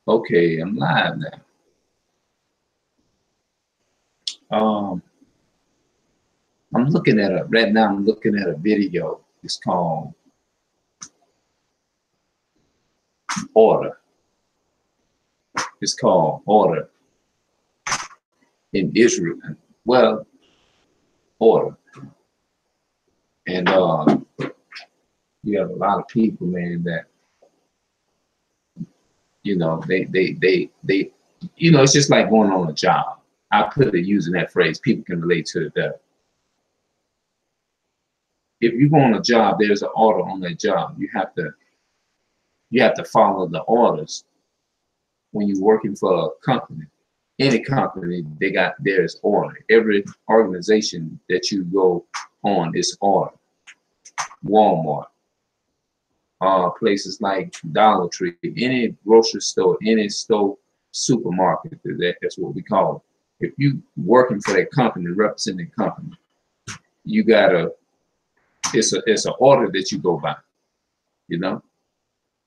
Okay, I'm live now. I'm looking at a right now. I'm looking at a video. It's called Order. It's called Order in Israel. Well, Order, and you have a lot of people, man, that they it's just like going on a job. I put it using that phrase. People can relate to it better. If you go on a job, there's an order on that job. You have to follow the orders when you're working for a company. Any company, there's order. Every organization that you go on is order. Walmart, places like Dollar Tree, any grocery store, any store, supermarket, that's what we call it. If you working for that company, representing the company, you gotta, it's an order that you go by, you know?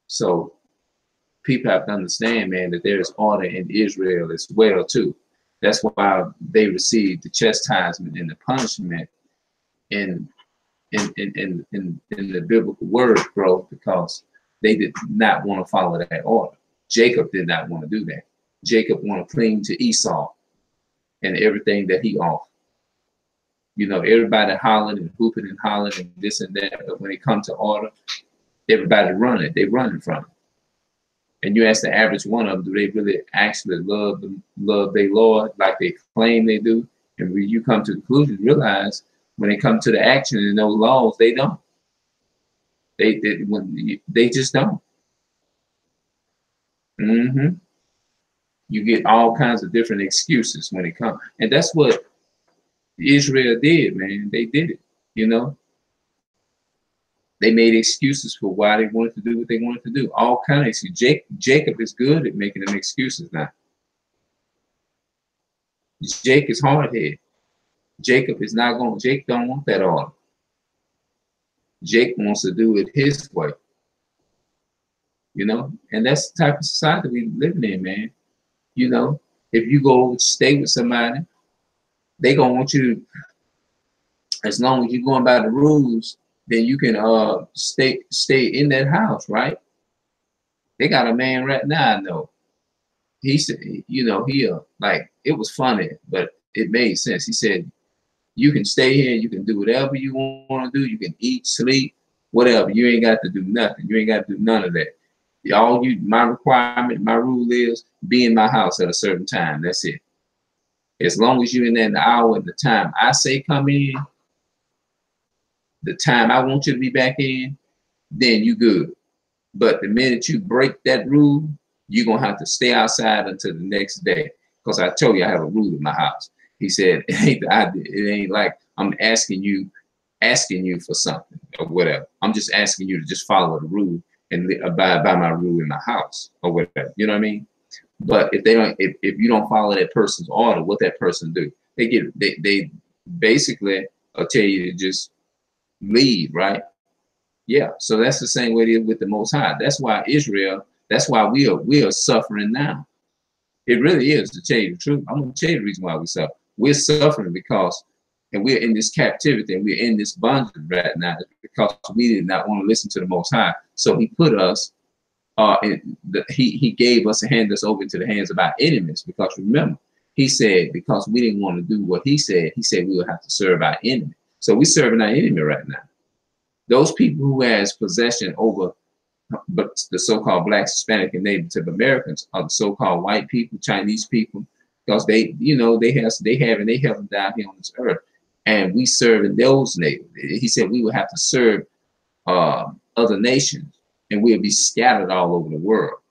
So people have to understand, man, that there is order in Israel as well too. That's why they received the chastisement and the punishment in in the biblical word, bro, because they did not want to follow that order. Jacob did not want to do that. Jacob wanted to cling to Esau and everything that he offered. Everybody hollering and hooping and hollering and this and that, but when it comes to order, everybody running. They running from it. And you ask the average one of them, do they really actually love their Lord like they claim they do? And when you come to the conclusion, realize when it comes to the action and those laws, they don't. They just don't. Mm-hmm. You get all kinds of different excuses when it comes, and that's what Israel did, man. They did it. You know, they made excuses for why they wanted to do what they wanted to do. All kinds of excuses. Jacob is good at making them excuses now. Jake is hard headed. Jacob is not going. Jake don't want that order. Jake wants to do it his way. And that's the type of society we living in, man. If you go stay with somebody, they gonna want you to, as long as you're going by the rules, then you can stay in that house, right? They got a man right now, I know. He said, like, it was funny, but it made sense. He said, you can stay here, you can do whatever you want to do, you can eat, sleep, whatever. You ain't got to do nothing. You ain't got to do none of that. My requirement, my rule is be in my house at a certain time. That's it. As long as you're in there an hour at the time I say come in, the time I want you to be back in, then you good. But the minute you break that rule, you're gonna have to stay outside until the next day. Because I told you I have a rule in my house. He said, it ain't like I'm asking you for something or whatever. I'm just asking you to just follow the rule and abide by my rule in my house or whatever. You know what I mean? But if you don't follow that person's order, what that person do? They basically tell you to just leave, right? Yeah. So that's the same way it is with the Most High. That's why Israel. That's why we are suffering now. It really is, to tell you the truth. I'm going to tell you the reason why we suffer. We're suffering because, and we're in this captivity and we're in this bondage right now because we did not want to listen to the Most High. So He put us. He gave us and handed us over into the hands of our enemies, because remember, He said, because we didn't want to do what He said we would have to serve our enemy. So we're serving our enemy right now. Those people who has possession over the so-called Black, Hispanic, and Native Americans are the so-called white people, Chinese people, because they have and they help them down here on this earth, and we serving those natives. He said we would have to serve other nations, and we'll be scattered all over the world.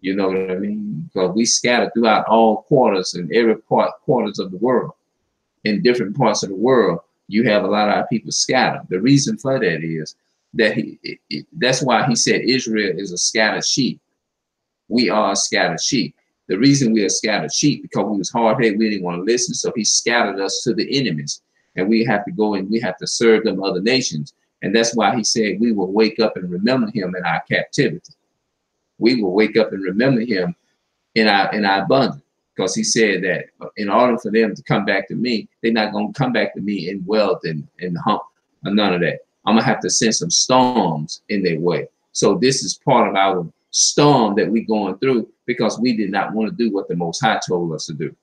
You know what I mean? Because we scattered throughout all quarters and every quarters of the world. In different parts of the world, you have a lot of our people scattered. The reason for that is that that's why He said Israel is a scattered sheep. We are a scattered sheep. The reason we are scattered sheep because we was hard-headed, we didn't want to listen, so He scattered us to the enemies, and we have to go and we have to serve them other nations. And that's why He said we will wake up and remember Him in our captivity. We will wake up and remember Him in our abundance. Because he said that in order for them to come back to me, they're not going to come back to me in wealth and hump or none of that. I'm going to have to send some storms in their way. So this is part of our storm that we're going through because we did not want to do what the Most High told us to do.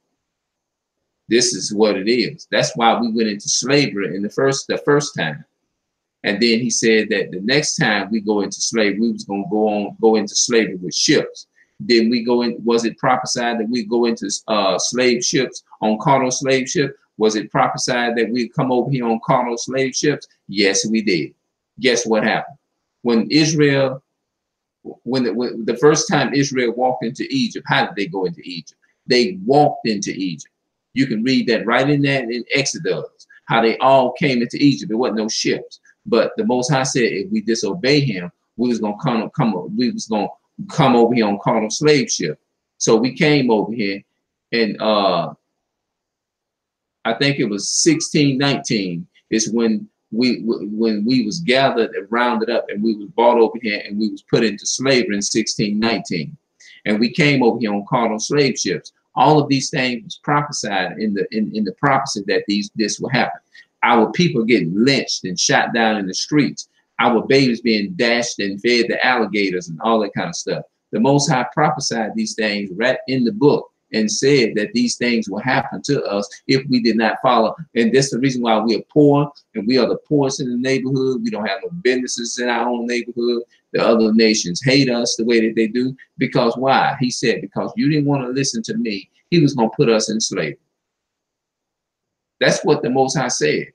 This is what it is. That's why we went into slavery in the first time. And then he said that the next time we go into slavery, we was going to go into slavery with ships. Then we go in, was it prophesied that we go into slave ships, on carnal slave ships? Was it prophesied that we'd come over here on carnal slave ships? Yes, we did. Guess what happened? When Israel, when the first time Israel walked into Egypt, how did they go into Egypt? They walked into Egypt. You can read that right in that in Exodus, how they all came into Egypt. There wasn't no ships. But the Most High said if we disobey him, we was gonna come over here on carnal slave ship. So we came over here, and I think it was 1619 is when we was gathered and rounded up, and we was brought over here, and we was put into slavery in 1619, and we came over here on carnal slave ships. All of these things was prophesied in the prophecy that this will happen. Our people getting lynched and shot down in the streets. Our babies being dashed and fed to alligators and all that kind of stuff. The Most High prophesied these things right in the book and said that these things will happen to us if we did not follow. And that's the reason why we are poor, and we are the poorest in the neighborhood. We don't have no businesses in our own neighborhood. The other nations hate us the way that they do. Because why? He said, because you didn't want to listen to me, he was going to put us in slavery. That's what the Most High said.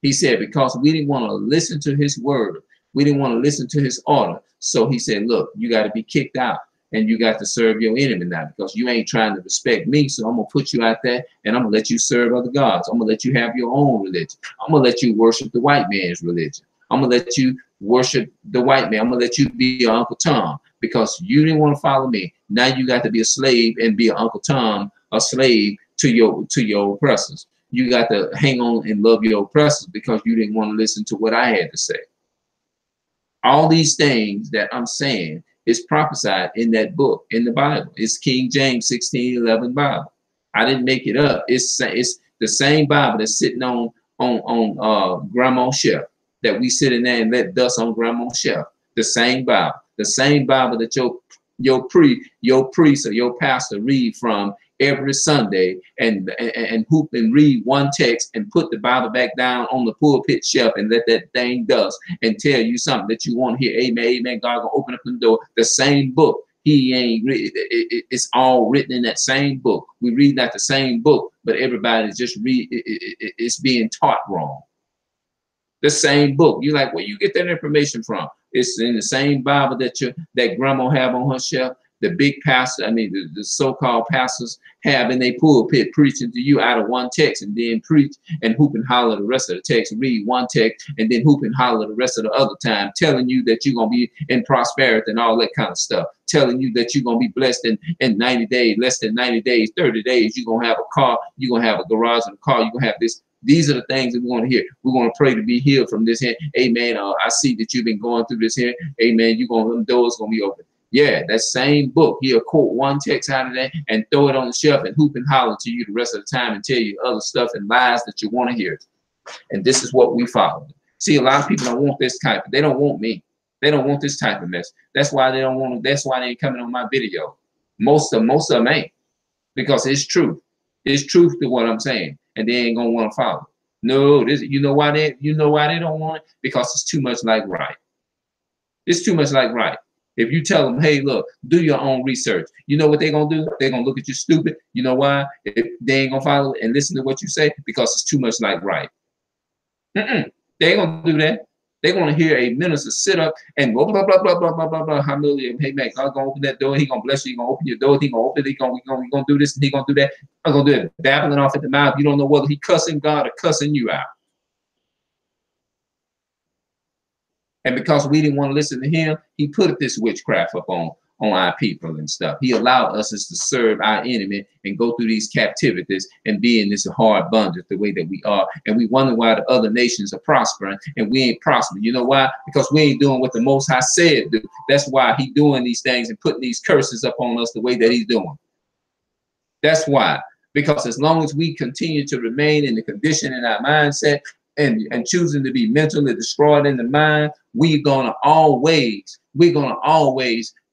He said, because we didn't want to listen to his word, we didn't want to listen to his order. So he said, look, you got to be kicked out, and you got to serve your enemy now, because you ain't trying to respect me. So I'm going to put you out there, and I'm going to let you serve other gods. I'm going to let you have your own religion. I'm going to let you worship the white man's religion. I'm going to let you worship the white man. I'm going to let you be your Uncle Tom, because you didn't want to follow me. Now you got to be a slave and be an Uncle Tom, a slave to your oppressors. You got to hang on and love your oppressors because you didn't want to listen to what I had to say. All these things that I'm saying is prophesied in that book, in the Bible. It's King James 1611 Bible. I didn't make it up. It's the same Bible that's sitting on grandma's shelf, that we sit in there and let dust on grandma's shelf. The same Bible that your priest or your pastor read from every Sunday, and hoop and read one text and put the Bible back down on the pulpit shelf and let that thing dust and tell you something that you want to hear. Amen, amen. God gonna open up the door. The same book. He ain't written. It's all written in that same book. We read that the same book, but everybody's just it's being taught wrong. The same book. You're like, where you get that information from? It's in the same Bible that grandma have on her shelf. The big pastor, I mean, the so-called pastors have in their pulpit preaching to you out of one text, and then preach and hoop and holler the rest of the text, read one text, and then hoop and holler the rest of the other time, telling you that you're going to be in prosperity and all that kind of stuff, telling you that you're going to be blessed in 90 days, less than 90 days, 30 days, you're going to have a car, you're going to have a garage and a car, you're going to have this. These are the things that we want to hear. We're going to pray to be healed from this here. Amen. I see that you've been going through this here. Amen. Them doors going to be open. Yeah, that same book. He'll quote one text out of that and throw it on the shelf and hoop and holler to you the rest of the time and tell you other stuff and lies that you want to hear. And this is what we follow. See, a lot of people don't want this type. They don't want me. They don't want this type of mess. That's why they don't want. That's why they ain't coming on my video. Most of them ain't, because it's truth. It's truth to what I'm saying, and they ain't gonna want to follow. No, you know why they don't want it? Because it's too much like right. It's too much like right. If you tell them, hey, look, do your own research, you know what they're going to do? They're going to look at you stupid. You know why? If they ain't going to follow and listen to what you say, because it's too much like right. They ain't going to do that. They're going to hear a minister sit up and blah, blah, blah, blah, blah, blah, blah, blah. Hallelujah. Hey, man, God's going to open that door. He's going to bless you. He's going to open your door. He's going to open it. He's going to do this and he's going to do that. I'm going to do it. Babbling off at the mouth. You don't know whether he cussing God or cussing you out. And because we didn't want to listen to him, he put this witchcraft up on on our people and stuff. He allowed us to serve our enemy and go through these captivities and be in this hard bondage the way that we are. And we wonder why the other nations are prospering and we ain't prospering. You know why? Because we ain't doing what the Most High said do. That's why he doing these things and putting these curses up on us the way that he's doing. That's why. Because as long as we continue to remain in the condition in our mindset and choosing to be mentally destroyed in the mind, we're gonna always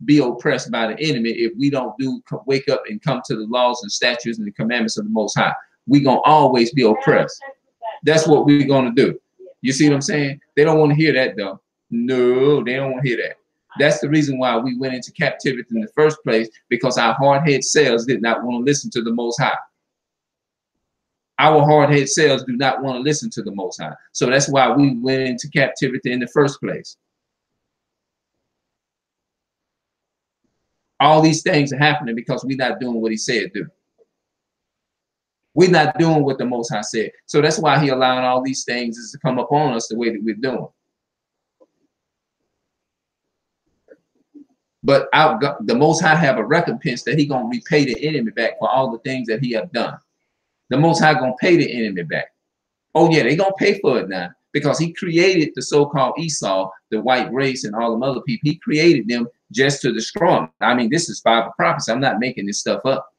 be oppressed by the enemy if we don't wake up and come to the laws and statutes and the commandments of the Most High. We're gonna always be oppressed. That's what we're gonna do. You see what I'm saying? They don't want to hear that though. No, they don't want to hear that. That's the reason why we went into captivity in the first place, because our hard-headed selves did not want to listen to the Most High. Our hard-headed selves do not want to listen to the Most High. So that's why we went into captivity in the first place. All these things are happening because we're not doing what he said do. We're not doing what the Most High said. So that's why he allowing all these things to come upon us the way that we're doing. But the Most High have a recompense that he going to repay the enemy back for all the things that he have done. The Most High going to pay the enemy back. Oh yeah, they going to pay for it now, because he created the so-called Esau, the white race, and all them other people. He created them just to destroy them. I mean, this is Bible prophecy. I'm not making this stuff up.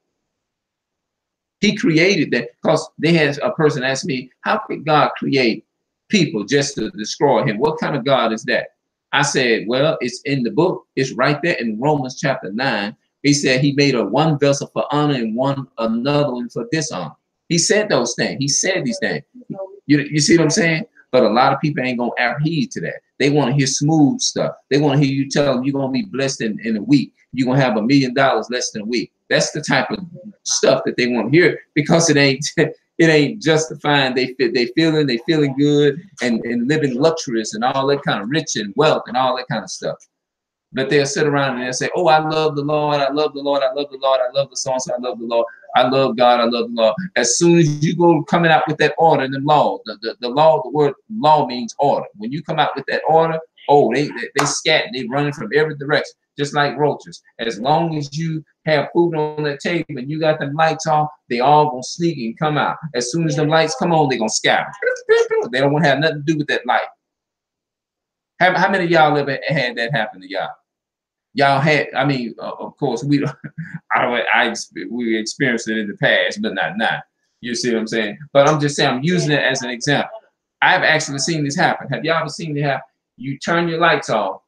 He created that because they had a person ask me, how could God create people just to destroy him? What kind of God is that? I said, well, it's in the book. It's right there in Romans chapter 9. He said he made one vessel for honor and another one for dishonor. He said those things. He said these things. You see what I'm saying? But a lot of people ain't going to adhere to that. They want to hear smooth stuff. They want to hear you tell them you're going to be blessed in a week. You're going to have $1 million less than a week. That's the type of stuff that they want to hear, because it ain't justifying they feeling good and living luxurious and all that kind of rich and wealth and all that kind of stuff. But they'll sit around and they'll say, oh, I love the Lord, I love the Lord, I love the Lord, I love the song, I love the Lord, I love God, I love the Lord. As soon as you go coming out with that order and the law, the law, the word law means order. When you come out with that order, oh, they scatter, they running from every direction, just like roaches. As long as you have food on the table and you got them lights on, they all gonna sneak and come out. As soon as them lights come on, they gonna scatter. They don't want to have nothing to do with that light. How many of y'all ever had that happen to y'all? Y'all had, I mean, of course, we experienced it in the past, but not now. You see what I'm saying? But I'm just saying, I'm using it as an example. I've actually seen this happen. Have y'all ever seen it happen? You turn your lights off,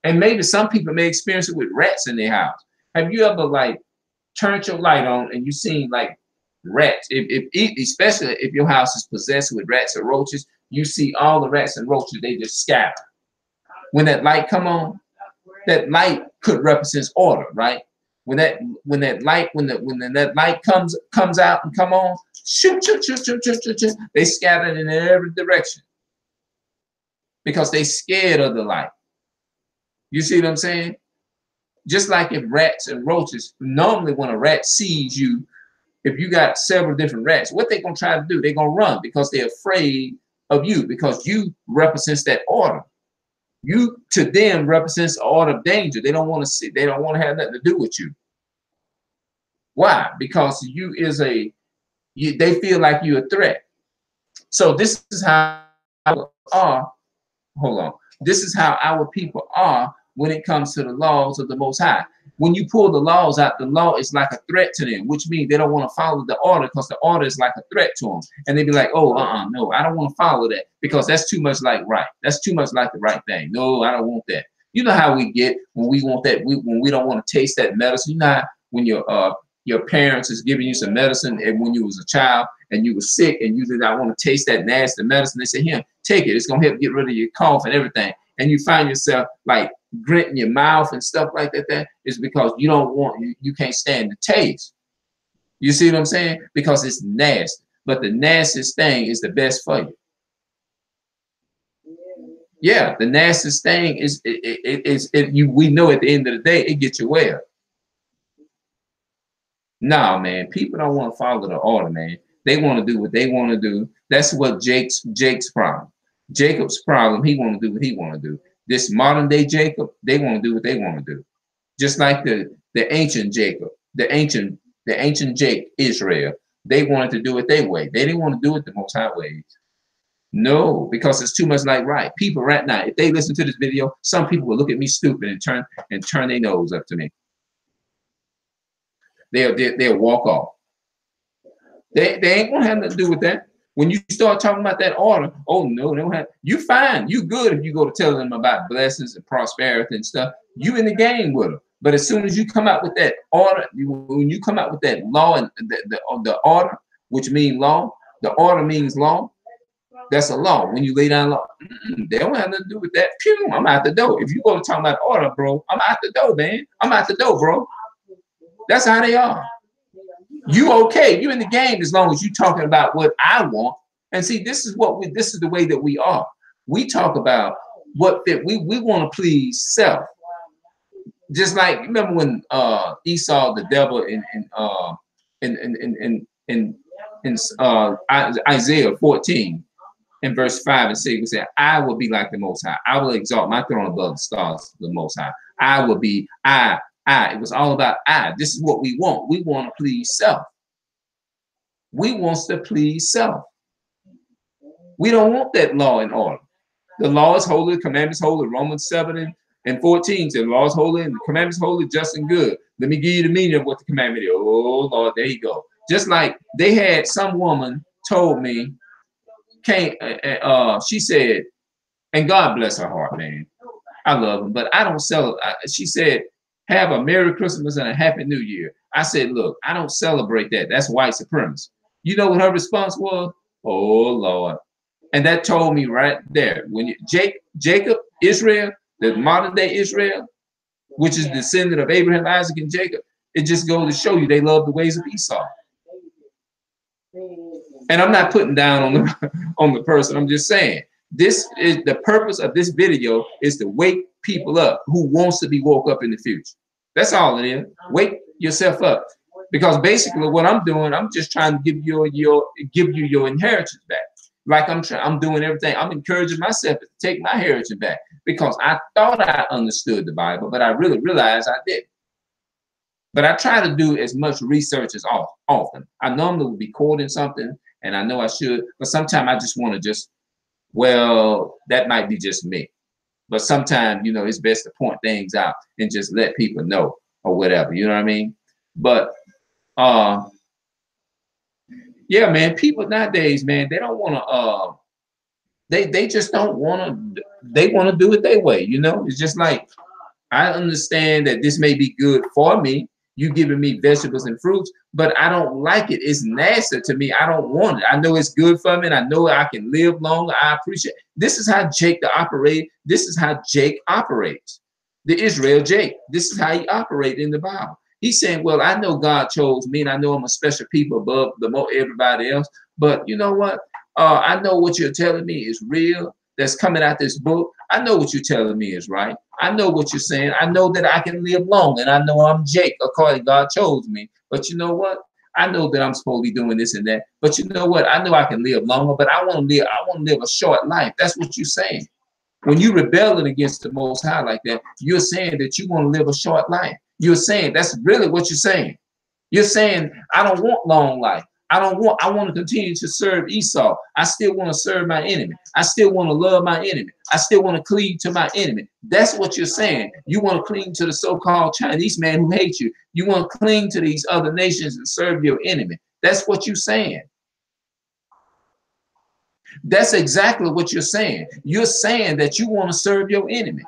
and maybe some people may experience it with rats in their house. Have you ever like turned your light on and you seen like rats? Especially if your house is possessed with rats or roaches, you see all the rats and roaches, they just scatter. When that light come on, that light could represent order, right? When that light comes out and come on, shoot, they scattered in every direction because they scared of the light. You see what I'm saying? Just like if rats and roaches, normally when a rat sees you, if you got several different rats, what they gonna try to do? They're gonna run because they're afraid of you, because you represents that order. You to them represents an order of danger. They don't want to see, they don't want to have nothing to do with you. Why? Because you is they feel like you're a threat. So this is how our this is how our people are when it comes to the laws of the Most High. When you pull the laws out, the law is like a threat to them, which means they don't want to follow the order because the order is like a threat to them. And they be like, oh, no, I don't want to follow that because that's too much like right. That's too much like the right thing. No, I don't want that. You know how we get when we want that, when we don't want to taste that medicine. You know how when your parents is giving you some medicine and when you was a child and you were sick and you did not want to taste that nasty medicine, they say, here, take it. It's going to help get rid of your cough and everything. And you find yourself like gritting your mouth and stuff like that is because you don't want, you can't stand the taste. You see what I'm saying? Because it's nasty. But the nastiest thing is the best for you. Yeah, the nastiest thing is we know at the end of the day, it gets you well. No, man, people don't want to follow the order, man. They want to do what they want to do. That's what Jake's problem. Jacob's problem, he want to do what he want to do. This modern day Jacob, they want to do what they want to do. Just like the ancient Jacob, the ancient Jake Israel, they wanted to do it their way. They didn't want to do it the Most High ways. No, because it's too much like right. People right now, if they listen to this video, some people will look at me stupid and turn their nose up to me. They'll walk off. They ain't gonna have nothing to do with that. When you start talking about that order, oh no, they don't have. You fine, you good if you go to tell them about blessings and prosperity and stuff. You in the game with them. But as soon as you come out with that order, when you come out with that law and the order, which means law, the order means law. That's a law. When you lay down law, they don't have nothing to do with that. Pew, I'm out the door. If you go to talk about order, bro, I'm out the door, man. I'm out the door, bro. That's how they are. You okay? You in the game as long as you talking about what I want. And see, this is the way that we are. We talk about what that we want to please self. Just like remember when Esau, the devil, in Isaiah 14. In verse 5 and 6, we say, I will be like the Most High. I will exalt my throne above the stars of the Most High. I will be I. It was all about I. This is what we want. We want to please self. We want to please self. We don't want that law and order. The law is holy, the commandments holy. Romans 7 and 14 says the law is holy and the commandments holy, just and good. Let me give you the meaning of what the commandment is. Oh, Lord, there you go. Just like they had some woman told me, she said, and God bless her heart, man. I love him, but I don't celebrate. She said, have a Merry Christmas and a Happy New Year. I said, look, I don't celebrate that. That's white supremacy. You know what her response was? Oh, Lord. And that told me right there. When Jacob, Israel, the modern day Israel, which is descendant of Abraham, Isaac, and Jacob, it just goes to show you they love the ways of Esau. And I'm not putting down on the person. I'm just saying this is the purpose of this video is to wake people up who wants to be woke up in the future. That's all it is. Wake yourself up, because basically what I'm doing, I'm just trying to give you your inheritance back. Like I'm doing everything. I'm encouraging myself to take my heritage back because I thought I understood the Bible, but I really realized I didn't. But I try to do as much research as often. I normally would be quoting something, and I know I should, but sometimes I just want to well, that might be just me. But sometimes, you know, it's best to point things out and just let people know or whatever, you know what I mean? But yeah, man, people nowadays, man, they don't want to they just don't want to, they want to do it their way, you know? It's just like, I understand that this may be good for me. You giving me vegetables and fruits, but I don't like it. It's nasty to me. I don't want it. I know it's good for me, and I know I can live longer. I appreciate it. This is how Jake operates. This is how Jake operates. The Israel Jake. This is how he operates in the Bible. He's saying, well, I know God chose me, and I know I'm a special people above everybody else. But you know what? I know what you're telling me is real. That's coming out this book. I know what you're telling me is right. I know what you're saying. I know that I can live long, and I know I'm Jake, according God chose me. But you know what? I know that I'm supposed to be doing this and that. But you know what? I know I can live longer, but I want to live a short life. That's what you're saying. When you're rebelling against the Most High like that, you're saying that you want to live a short life. You're saying that's really what you're saying. You're saying, I don't want long life. I want to continue to serve Esau. I still want to serve my enemy. I still want to love my enemy. I still want to cleave to my enemy. That's what you're saying. You want to cling to the so-called Chinese man who hates you. You want to cling to these other nations and serve your enemy. That's what you're saying. That's exactly what you're saying. You're saying that you want to serve your enemy.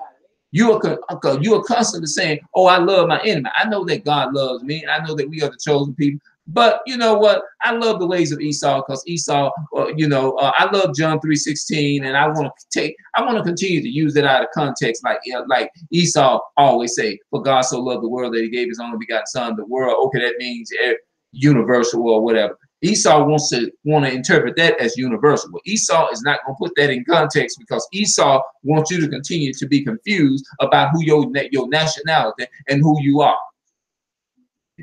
You are constantly saying, oh, I love my enemy. I know that God loves me, and I know that we are the chosen people. But you know what? I love the ways of Esau, because Esau, I love John 3:16, and I want to continue to use it out of context, like Esau always say, for God so loved the world that he gave his only begotten son, the world. Okay, that means universal or whatever. Esau wants to interpret that as universal. But Esau is not going to put that in context, because Esau wants you to continue to be confused about who your nationality and who you are.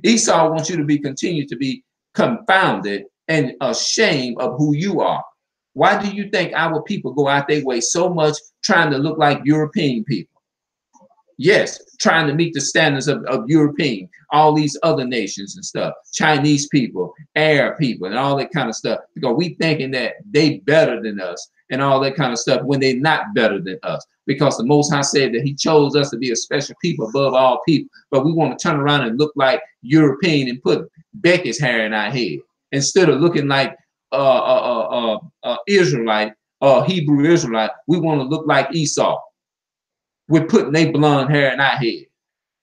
Esau wants you to continue to be confounded and ashamed of who you are. Why do you think our people go out their way so much trying to look like European people? Yes, trying to meet the standards of European, all these other nations and stuff, Chinese people, Arab people, and all that kind of stuff. Because we thinking that they better than us and all that kind of stuff when they're not better than us. Because the Most High said that He chose us to be a special people above all people. But we want to turn around and look like European and put Becky's hair in our head instead of looking like Israelite, Hebrew Israelite. We want to look like Esau. We're putting their blonde hair in our head.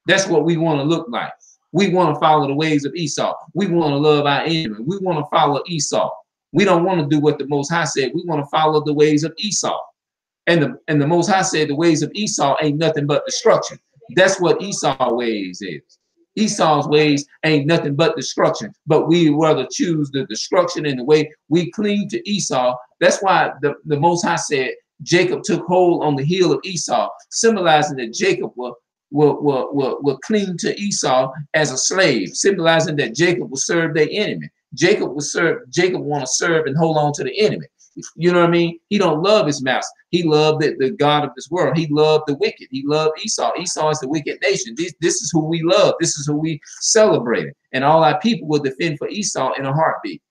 That's what we want to look like. We want to follow the ways of Esau. We want to love our enemy. We want to follow Esau. We don't want to do what the Most High said. We want to follow the ways of Esau. And the Most High said the ways of Esau ain't nothing but destruction. That's what Esau's ways is. Esau's ways ain't nothing but destruction. But we rather choose the destruction in the way we cling to Esau. That's why the Most High said Jacob took hold on the heel of Esau, symbolizing that Jacob will cling to Esau as a slave, symbolizing that Jacob will serve their enemy. Jacob want to serve and hold on to the enemy. You know what I mean? He don't love his master. He loved the God of this world. He loved the wicked. He loved Esau. Esau is the wicked nation. This is who we love. This is who we celebrate. And all our people will defend for Esau in a heartbeat.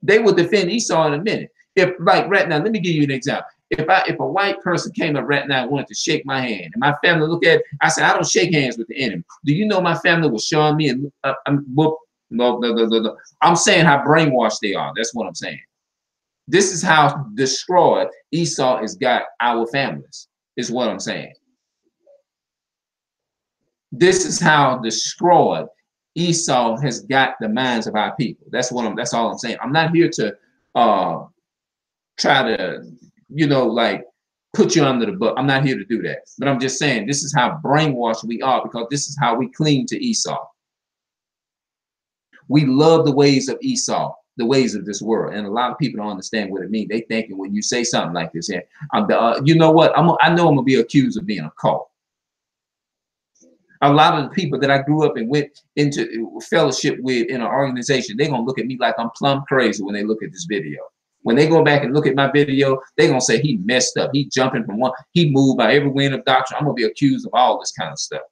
They will defend Esau in a minute. If, like right now, let me give you an example. If a white person came up right now and wanted to shake my hand, and my family look at it, I said, I don't shake hands with the enemy. Do you know my family was showing me? And no. I'm saying how brainwashed they are. That's what I'm saying. This is how destroyed Esau has got our families, is what I'm saying. This is how destroyed Esau has got the minds of our people. That's all I'm saying. I'm not here to try to, like put you under the bus. I'm not here to do that. But I'm just saying this is how brainwashed we are, because this is how we cling to Esau. We love the ways of Esau, the ways of this world. And a lot of people don't understand what it means. They thinking when you say something like this here, you know what? I know I'm going to be accused of being a cult. A lot of the people that I grew up and went into fellowship with in an organization, they're going to look at me like I'm plumb crazy when they look at this video. When they go back and look at my video, they're going to say he messed up. He jumping from one. He moved by every wind of doctrine. I'm going to be accused of all this kind of stuff.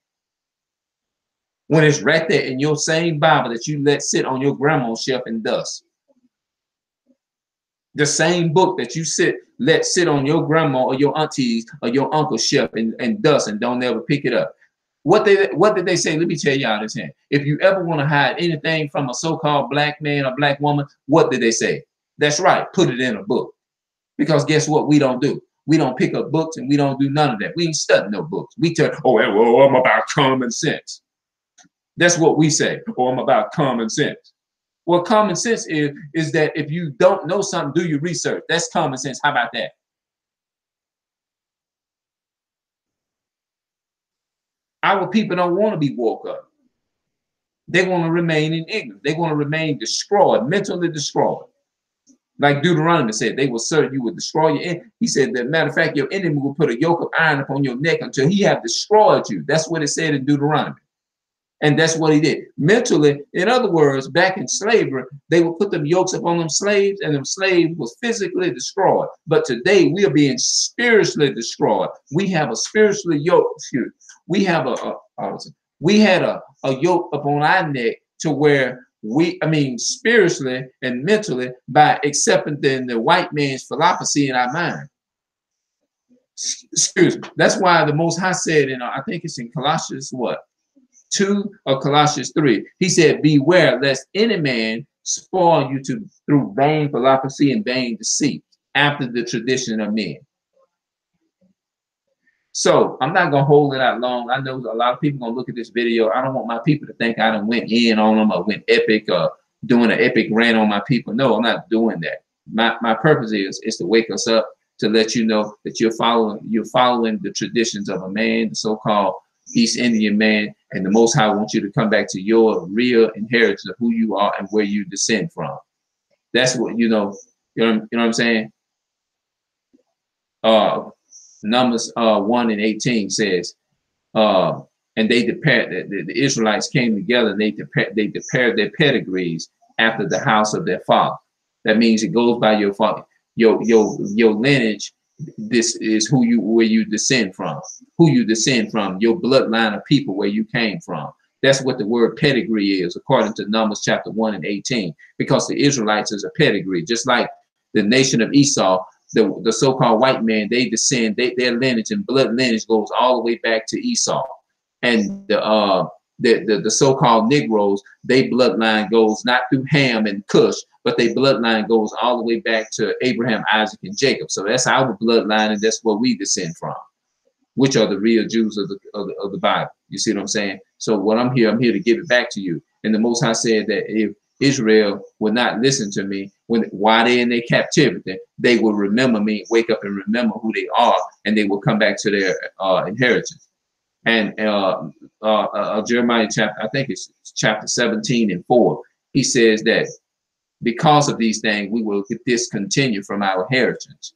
When it's right there in your same Bible that you let sit on your grandma's shelf in dust. The same book that you let sit on your grandma or your auntie's or your uncle's shelf in dust and don't ever pick it up. What did they say? Let me tell y'all this here. If you ever want to hide anything from a so-called black man or black woman, what did they say? That's right. Put it in a book. Because guess what? We don't do. We don't pick up books and we don't do none of that. We ain't studying no books. We tell, well, I'm about common sense. That's what we say. I'm about common sense. Well, common sense is that if you don't know something, do your research. That's common sense. How about that? Our people don't want to be woke up. They want to remain in ignorance. They want to remain destroyed, mentally destroyed. Like Deuteronomy said, they will serve you, will destroy your enemy. He said, that matter of fact, your enemy will put a yoke of iron upon your neck until he have destroyed you. That's what it said in Deuteronomy. And that's what he did. Mentally, in other words, back in slavery, they would put them yokes upon them slaves, and them slaves was physically destroyed. But today we are being spiritually destroyed. We have a spiritually yoke. We have we had a yoke upon our neck to where spiritually and mentally, by accepting the white man's philosophy in our mind. Excuse me. That's why the Most High said, I think it's in Colossians 2 or Colossians 3. He said, beware lest any man spoil you through vain philosophy and vain deceit after the tradition of men. So I'm not going to hold it out long. I know a lot of people going to look at this video. I don't want my people to think I done went in on them or went epic or doing an epic rant on my people. No, I'm not doing that. My purpose is to wake us up, to let you know that you're following the traditions of a man, the so-called East Indian man, and the Most High wants you to come back to your real inheritance of who you are and where you descend from. That's what you know what I'm saying? Numbers 1:18 says, and they the Israelites came together and they prepared their pedigrees after the house of their father. That means it goes by your father. Your lineage this is where you descend from, your bloodline of people where you came from. That's what the word pedigree is, according to Numbers chapter 1 and 18, because the Israelites is a pedigree, just like the nation of Esau, the so-called white man, they descend, their lineage and blood lineage goes all the way back to Esau. And the so-called Negroes, their bloodline goes not through Ham and Cush, but their bloodline goes all the way back to Abraham, Isaac, and Jacob. So that's our bloodline, and that's where we descend from, which are the real Jews of the Bible. You see what I'm saying? So what I'm here to give it back to you. And the Most High said that if Israel would not listen to me while they're in their captivity, they will remember me, wake up and remember who they are, and they will come back to their inheritance. And Jeremiah chapter, I think it's chapter 17 and 4, he says that because of these things, we will discontinue from our inheritance,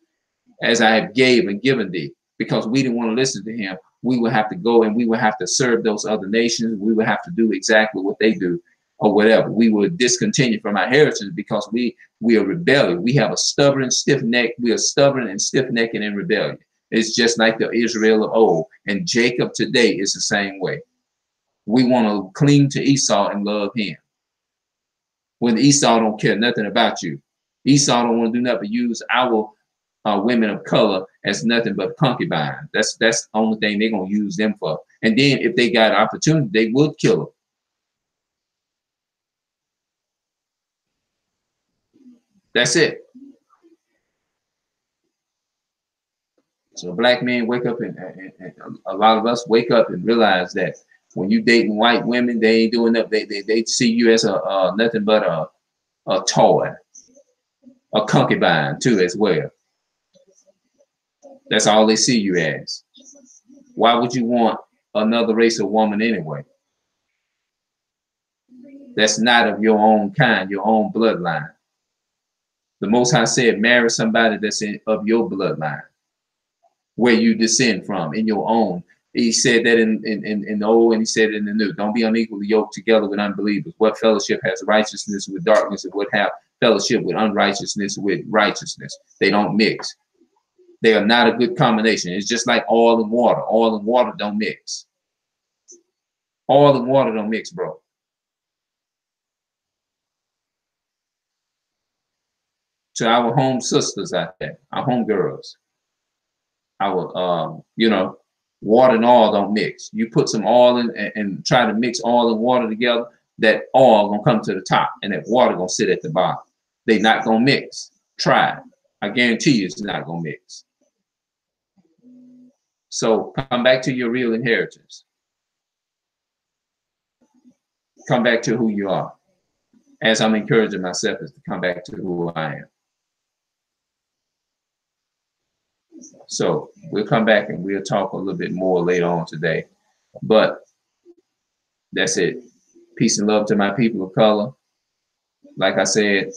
as I have gave and given thee. Because we didn't want to listen to him, we will have to go and we will have to serve those other nations. We will have to do exactly what they do, or whatever. We will discontinue from our heritage because we are rebellious. We have a stubborn, stiff neck. We are stubborn and stiff necked and in rebellion. It's just like the Israel of old. And Jacob today is the same way. We want to cling to Esau and love him, when Esau don't care nothing about you. Esau don't want to do nothing but use our women of color as nothing but concubines. That's the only thing they're going to use them for. And then if they got opportunity, they would kill them. That's it. So black men wake up, and a lot of us wake up and realize that when you dating white women, they ain't doing that. They see you as a nothing but a toy, a concubine too as well. That's all they see you as. Why would you want another race of woman anyway? That's not of your own kind, your own bloodline. The Most High said, marry somebody that's of your bloodline, where you descend from, in your own. He said that in the old, and he said it in the new. Don't be unequally yoked together with unbelievers. What fellowship has righteousness with darkness, and what have fellowship with unrighteousness with righteousness? They don't mix. They are not a good combination. It's just like oil and water. Oil and water don't mix. Oil and water don't mix, bro. To our home sisters out there, our home girls, our water and oil don't mix. You put some oil in and try to mix oil and water together, that oil gonna come to the top and that water gonna sit at the bottom. They not gonna mix. Try it. I guarantee you it's not gonna mix. So come back to your real inheritance. Come back to who you are. As I'm encouraging myself, is to come back to who I am. So we'll come back and we'll talk a little bit more later on today. But that's it. Peace and love to my people of color. Like I said,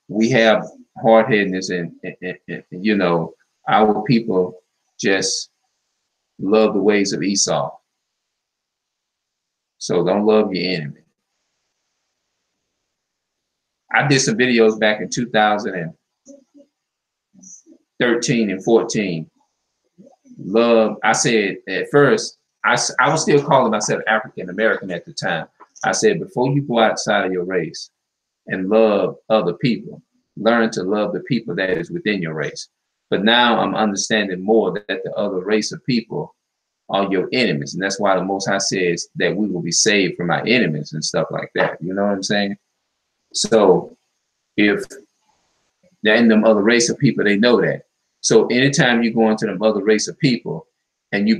we have hard-headedness, and our people just love the ways of Esau. So don't love your enemy. I did some videos back in 2013 and 14. Love, I said at first, I was still calling myself African American at the time. I said, before you go outside of your race and love other people, learn to love the people that is within your race. But now I'm understanding more that the other race of people are your enemies. And that's why the Most High says that we will be saved from our enemies and stuff like that. You know what I'm saying? So if they're in them other race of people, they know that. So anytime you go into them other race of people and we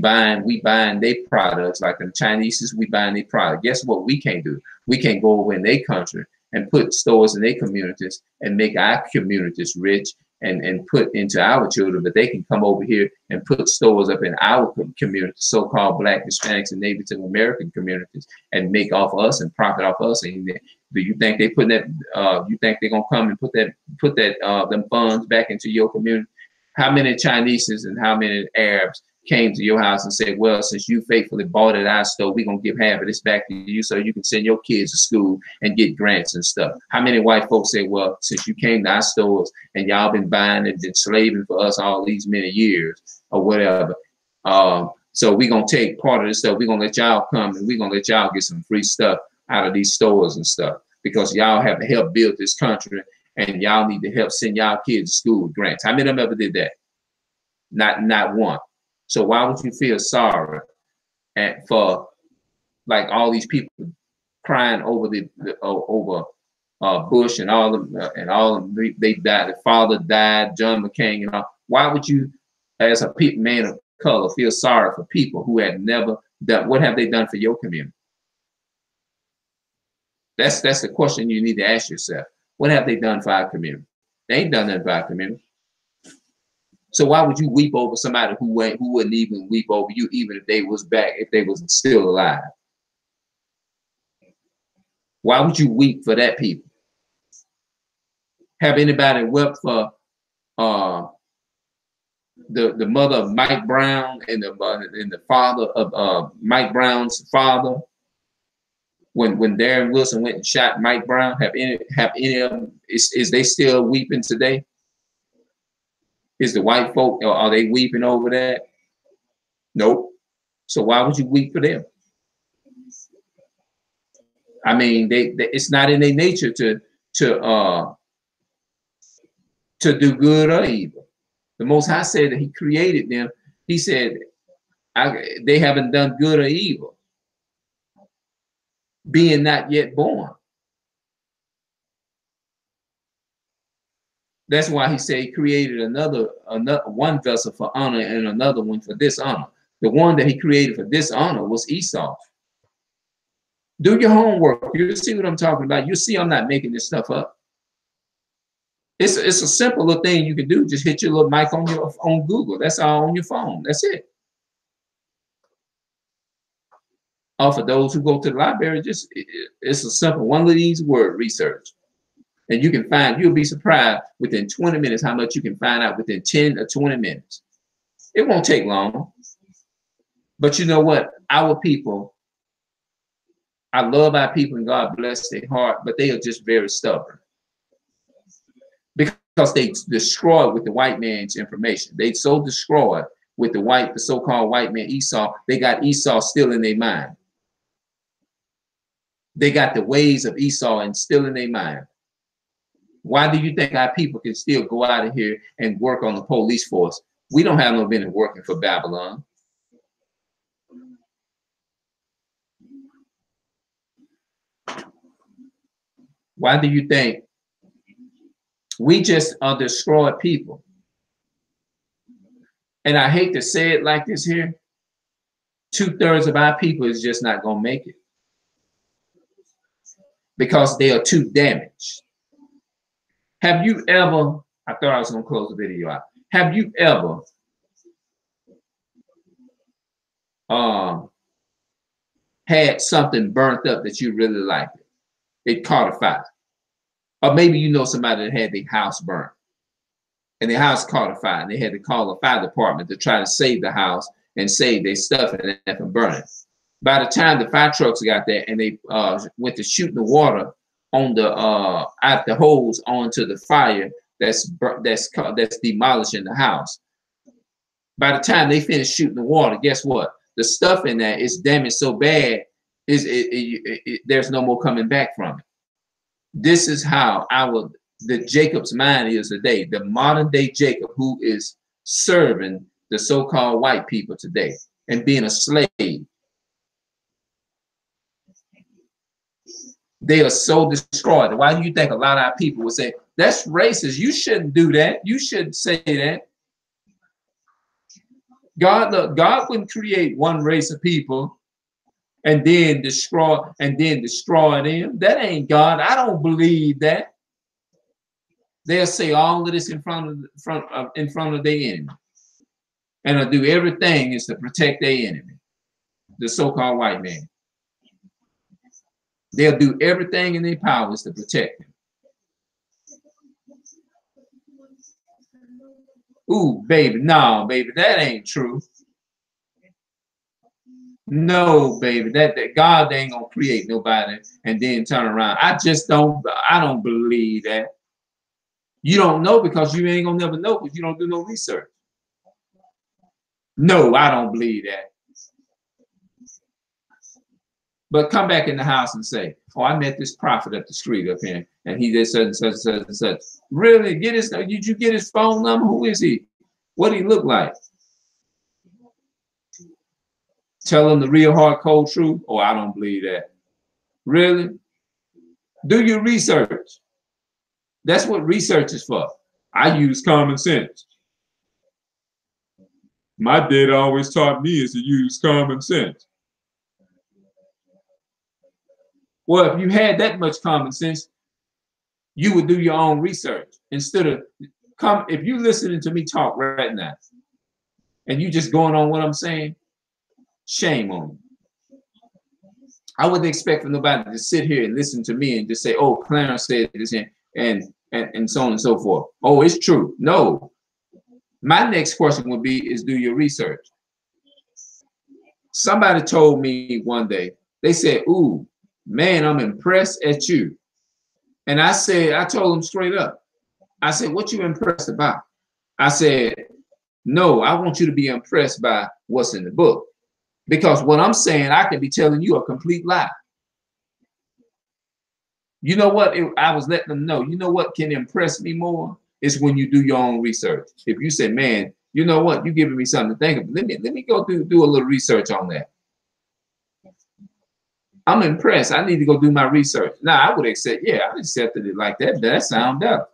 buying their products, like the Chinese, we buying their product. Guess what we can't do? We can't go over in their country and put stores in their communities and make our communities rich and put into our children, but they can come over here and put stores up in our community, so-called Black, Hispanics, and Native American communities, and make off us and profit off us. And do you think they put that? You think they're gonna come and put them funds back into your community? How many Chinese and how many Arabs came to your house and said, well, since you faithfully bought at our store, we're going to give half of this back to you so you can send your kids to school and get grants and stuff. How many white folks say, well, since you came to our stores and y'all been buying and been slaving for us all these many years or whatever, so we're going to take part of this stuff. We're going to let y'all come and we're going to let y'all get some free stuff out of these stores and stuff because y'all have to help build this country and y'all need to help send y'all kids to school with grants. How many of them ever did that? Not one. So why would you feel sorry for like all these people crying over Bush and all of them, they died. The father died, John McCain and all. Why would you, as a man of color, feel sorry for people who had never done? What have they done for your community? That's the question you need to ask yourself. What have they done for our community? They ain't done nothing for our community. So why would you weep over somebody who wouldn't even weep over you, even if they was back, if they was still alive? Why would you weep for that people? Have anybody wept for the mother of Mike Brown and the father of Mike Brown's father? When Darren Wilson went and shot Mike Brown, have any of them, is they still weeping today? Is the white folk, are they weeping over that? Nope. So why would you weep for them? I mean, it's not in their nature to do good or evil. The Most High said that He created them. He said they haven't done good or evil, being not yet born. That's why He said He created another one vessel for honor and another one for dishonor. The one that He created for dishonor was Esau. Do your homework. You'll see what I'm talking about. You see I'm not making this stuff up. It's a simple little thing you can do. Just hit your little mic on Google. That's all on your phone. That's it. Or for those who go to the library, it's a simple one of these word research. And you can find, you'll be surprised within 20 minutes how much you can find out within 10 or 20 minutes. It won't take long. But you know what? Our people, I love our people and God bless their heart, but they are just very stubborn. Because they destroyed with the white man's information. They so destroyed with the so-called white man Esau, they got Esau still in their mind. They got the ways of Esau and still in their mind. Why do you think our people can still go out of here and work on the police force? We don't have no business working for Babylon. Why do you think we just are destroyed people? And I hate to say it like this here, 2/3 of our people is just not going to make it because they are too damaged. Have you ever, I thought I was going to close the video out. Have you ever had something burnt up that you really liked it? It caught a fire. Or maybe you know somebody that had their house burnt and their house caught a fire and they had to call the fire department to try to save the house and save their stuff and that from burning. By the time the fire trucks got there and they went to shooting the water on the out the hose onto the fire that's demolishing the house. By the time they finished shooting the water, guess what? The stuff in there is damaged so bad, there's no more coming back from it. This is how the Jacob's mind is today. The modern day Jacob who is serving the so-called white people today and being a slave. They are so destroyed. Why do you think a lot of our people would say, that's racist? You shouldn't do that. You shouldn't say that. God wouldn't create one race of people and then destroy them. That ain't God. I don't believe that. They'll say all of this in front of their enemy. And they'll do everything is to protect their enemy, the so-called white man. They'll do everything in their powers to protect him. Ooh, baby, no, baby, that ain't true. No, baby, that God ain't gonna create nobody and then turn around. I don't believe that. You don't know because you ain't gonna never know because you don't do no research. No, I don't believe that. But come back in the house and say, oh, I met this prophet up the street up here, and he did such and such and such and such. Really? Did you get his phone number? Who is he? What do he look like? Tell him the real hard cold truth. Oh, I don't believe that. Really? Do your research. That's what research is for. I use common sense. My dad always taught me is to use common sense. Well, if you had that much common sense, you would do your own research instead of if you listening to me talk right now and you just going on what I'm saying, shame on you. I wouldn't expect for nobody to sit here and listen to me and just say, oh, Clarence said this and so on and so forth. Oh, it's true. No. My next question would be is do your research. Somebody told me one day, they said, ooh, man, I'm impressed at you. And I told them straight up, I said, what you impressed about? I said, no, I want you to be impressed by what's in the book. Because what I'm saying, I can be telling you a complete lie. You know what? I was letting them know, you know what can impress me more? Is when you do your own research. If you say, man, you know what, you're giving me something to think of. Let me go do a little research on that. I'm impressed. I need to go do my research. Now I would accept, yeah, I accepted it like that. That sounds better.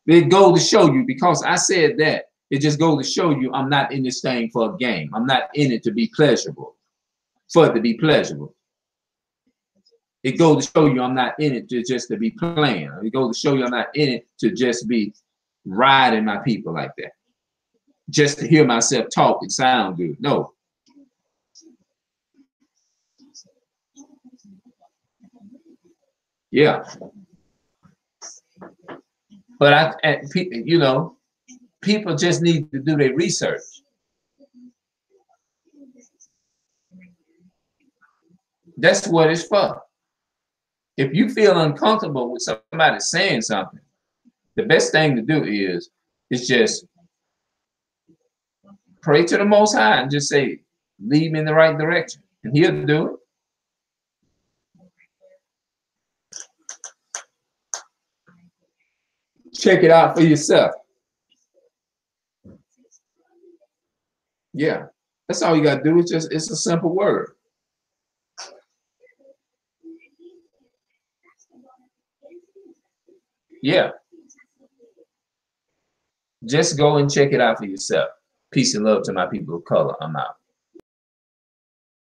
It goes to show you, because I said that, it just goes to show you I'm not in this thing for a game. I'm not in it to be pleasurable, for it to be pleasurable. It goes to show you I'm not in it just to be playing. It goes to show you I'm not in it to just be riding my people like that. Just to hear myself talk and sound good. No. Yeah. But you know, people just need to do their research. That's what it's for. If you feel uncomfortable with somebody saying something, the best thing to do is just pray to the Most High and just say, lead me in the right direction. And he'll do it. Check it out for yourself. Yeah. That's all you got to do. It's a simple word. Yeah. Just go and check it out for yourself. Peace and love to my people of color. I'm out.